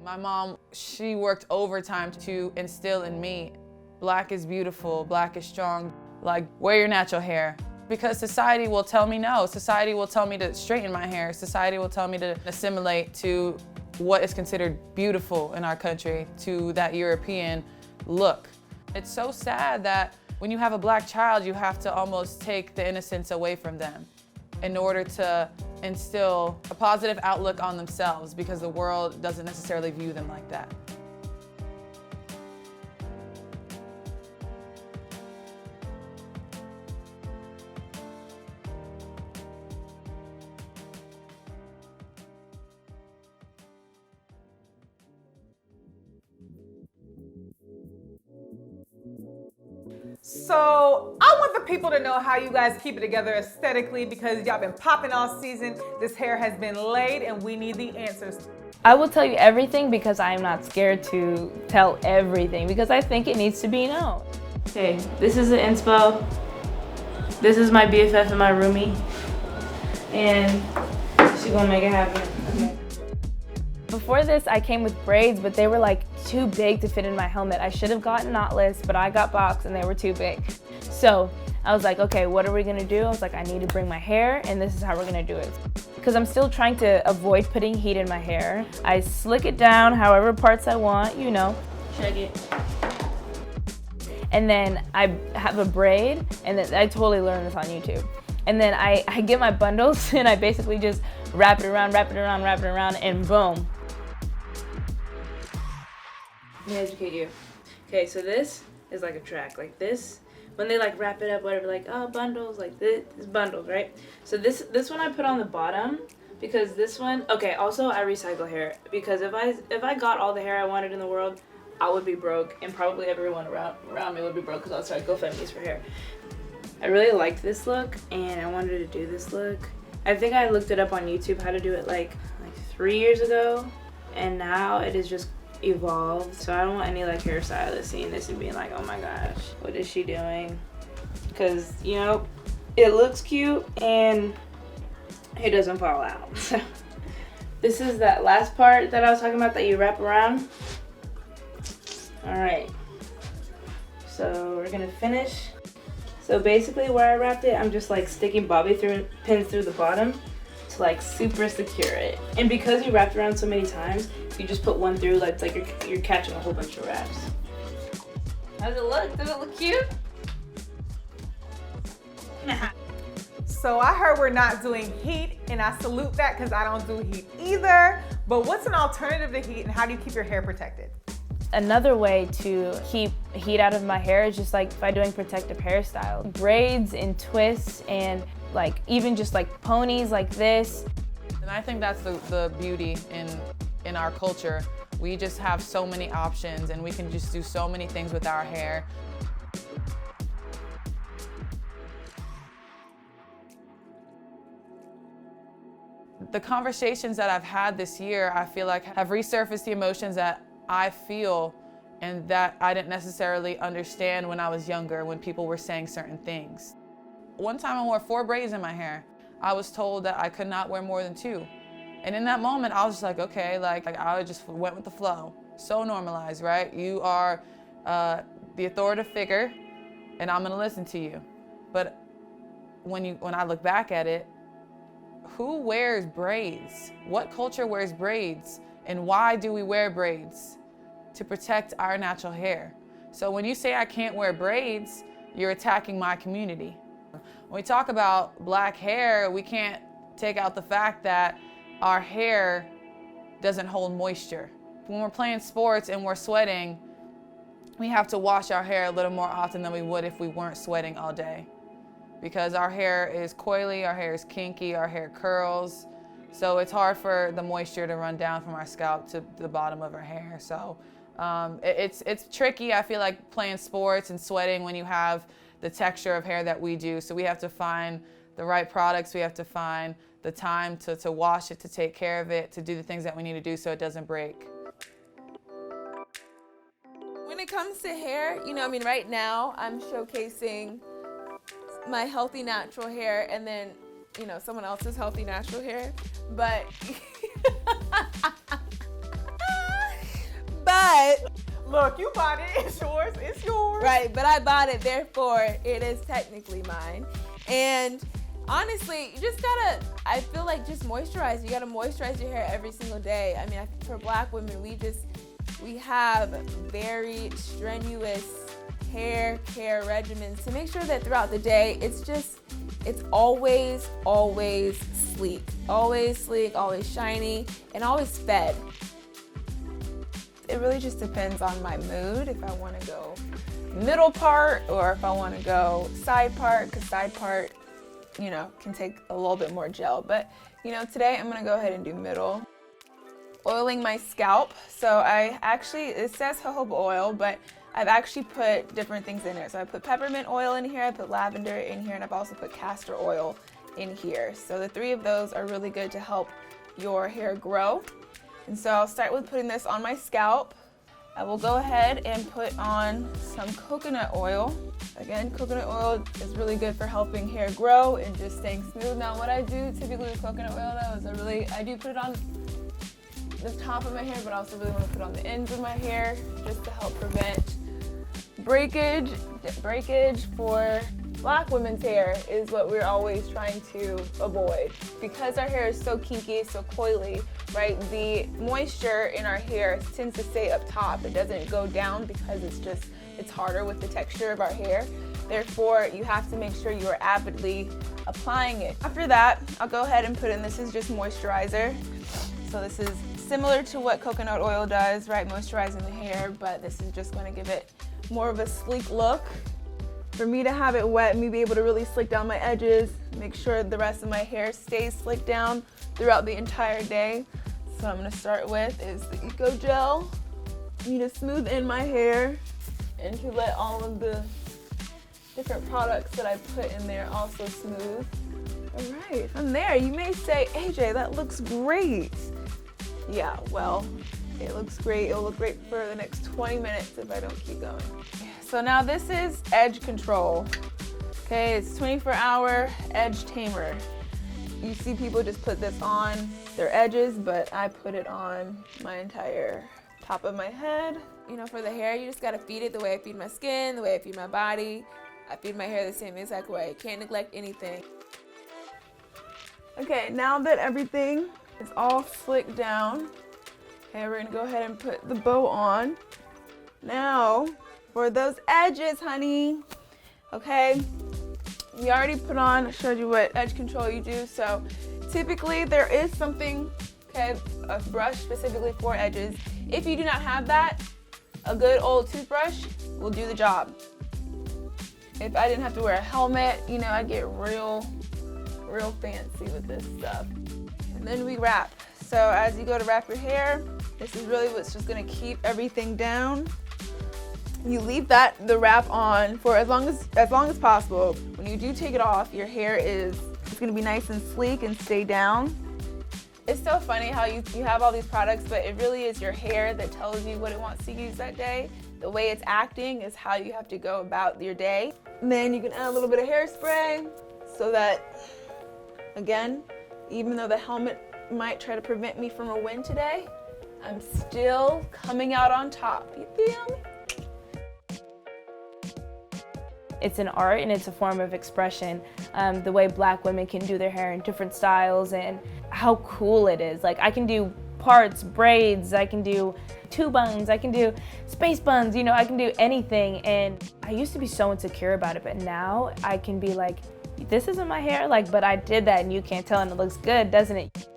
My mom, she worked overtime to instill in me, black is beautiful, black is strong, like wear your natural hair. Because society will tell me no. Society will tell me to straighten my hair. Society will tell me to assimilate to what is considered beautiful in our country, to that European look. It's so sad that when you have a black child, you have to almost take the innocence away from them in order to instill a positive outlook on themselves, because the world doesn't necessarily view them like that. So I want the people to know how you guys keep it together aesthetically, because y'all been popping all season. This hair has been laid and we need the answers. I will tell you everything because I am not scared to tell everything, because I think it needs to be known. Okay, this is the inspo. This is my BFF and my roomie. And she's gonna make it happen. Okay. Before this, I came with braids, but they were like too big to fit in my helmet. I should have gotten knotless, but I got box and they were too big. So I was like, okay, what are we gonna do? I was like, I need to bring my hair, and this is how we're gonna do it. Because I'm still trying to avoid putting heat in my hair. I slick it down however parts I want, you know. Check it. And then I have a braid, and then I totally learned this on YouTube. And then I get my bundles and I basically just wrap it around, and boom. Let me educate you. Okay, so this is like a track, like this. When they like wrap it up, whatever, like, oh, bundles, like this is bundles, right? So this one I put on the bottom, because this one, okay, also I recycle hair, because if I got all the hair I wanted in the world, I would be broke, and probably everyone around me would be broke, because I'll start GoFundMes for hair. I really liked this look, and I wanted to do this look. I think I looked it up on YouTube how to do it like 3 years ago, and now it is just evolved. So I don't want any like hairstylist seeing this and being like, oh my gosh, what is she doing? Because, you know, it looks cute and it doesn't fall out. So this is that last part that I was talking about that you wrap around. All right, so we're gonna finish. So basically where I wrapped it, I'm just like sticking bobby pins through the bottom to like super secure it. And because you wrapped around so many times, you just put one through, like it's like you're catching a whole bunch of wraps. How does it look? Does it look cute? Nah. So I heard we're not doing heat, and I salute that because I don't do heat either. But what's an alternative to heat, and how do you keep your hair protected? Another way to keep heat out of my hair is just like by doing protective hairstyle. Braids and twists, and like even just like ponies like this. And I think that's the beauty in our culture. We just have so many options, and we can just do so many things with our hair. The conversations that I've had this year, I feel like have resurfaced the emotions that I feel and that I didn't necessarily understand when I was younger, when people were saying certain things. One time I wore 4 braids in my hair. I was told that I could not wear more than 2. And in that moment, I was just like, okay, like I just went with the flow. So normalized, right? You are the authoritative figure, and I'm gonna listen to you. But when I look back at it, who wears braids? What culture wears braids? And why do we wear braids? To protect our natural hair. So when you say I can't wear braids, you're attacking my community. When we talk about black hair, we can't take out the fact that our hair doesn't hold moisture. When we're playing sports and we're sweating, we have to wash our hair a little more often than we would if we weren't sweating all day. Because our hair is coily, our hair is kinky, our hair curls. So it's hard for the moisture to run down from our scalp to the bottom of our hair. So it's tricky, I feel like, playing sports and sweating when you have the texture of hair that we do. So we have to find the right products, we have to find the time to wash it, to take care of it, to do the things that we need to do so it doesn't break. When it comes to hair, you know, I mean, right now I'm showcasing my healthy natural hair and then, you know, someone else's healthy natural hair. But but Look, you bought it. It's yours. It's yours. right, but I bought it, therefore it is technically mine. And honestly, you just gotta, I feel like just moisturize. You gotta moisturize your hair every single day. I mean, for Black women, we have very strenuous hair care regimens to make sure that throughout the day, it's always sleek. Always sleek, always shiny, and always fed. It really just depends on my mood, if I wanna go middle part or if I wanna go side part, because side part, you know, can take a little bit more gel. But, you know, today I'm gonna go ahead and do middle. Oiling my scalp. So it says jojoba oil, but I've actually put different things in it. So I put peppermint oil in here, I put lavender in here, and I've also put castor oil in here. So the three of those are really good to help your hair grow. And so I'll start with putting this on my scalp. I will go ahead and put on some coconut oil. Again, coconut oil is really good for helping hair grow and just staying smooth. Now what I do typically with coconut oil though is I do put it on the top of my hair, but I also really want to put it on the ends of my hair just to help prevent breakage. Breakage for Black women's hair is what we're always trying to avoid. Because our hair is so kinky, so coily, right? The moisture in our hair tends to stay up top. It doesn't go down because it's harder with the texture of our hair. Therefore, you have to make sure you are avidly applying it. After that, I'll go ahead and put in, this is just moisturizer. So this is similar to what coconut oil does, right? Moisturizing the hair, but this is just going to give it more of a sleek look. For me to have it wet, me be able to really slick down my edges, make sure the rest of my hair stays slicked down throughout the entire day. So what I'm gonna start with is the Eco Gel. I need to smooth in my hair and to let all of the different products that I put in there also smooth. All right, from there, you may say, AJ, that looks great. Yeah, well, it looks great. It'll look great for the next 20 minutes if I don't keep going. So now this is Edge Control. Okay, it's 24-hour edge tamer. You see people just put this on their edges, but I put it on my entire top of my head. You know, for the hair, you just gotta feed it the way I feed my skin, the way I feed my body. I feed my hair the same exact way. Can't neglect anything. Okay, now that everything is all slicked down, okay, we're gonna go ahead and put the bow on. Now, for those edges, honey, okay, we already put on, showed you what edge control you do. So typically there is something, okay, a brush specifically for edges. If you do not have that, a good old toothbrush will do the job. If I didn't have to wear a helmet, you know, I'd get real fancy with this stuff. And then we wrap. So as you go to wrap your hair, this is really what's just gonna keep everything down. You leave the wrap on for as long as possible. When you do take it off, your hair it's gonna be nice and sleek and stay down. It's so funny how you have all these products, but it really is your hair that tells you what it wants to use that day. The way it's acting is how you have to go about your day. And then you can add a little bit of hairspray so that, again, even though the helmet might try to prevent me from a win today, I'm still coming out on top. You feel me? It's an art and it's a form of expression. The way Black women can do their hair in different styles and how cool it is. Like, I can do parts, braids, I can do two buns, I can do space buns, you know, I can do anything. And I used to be so insecure about it, but now I can be like, this isn't my hair, like, but I did that and you can't tell and it looks good, doesn't it?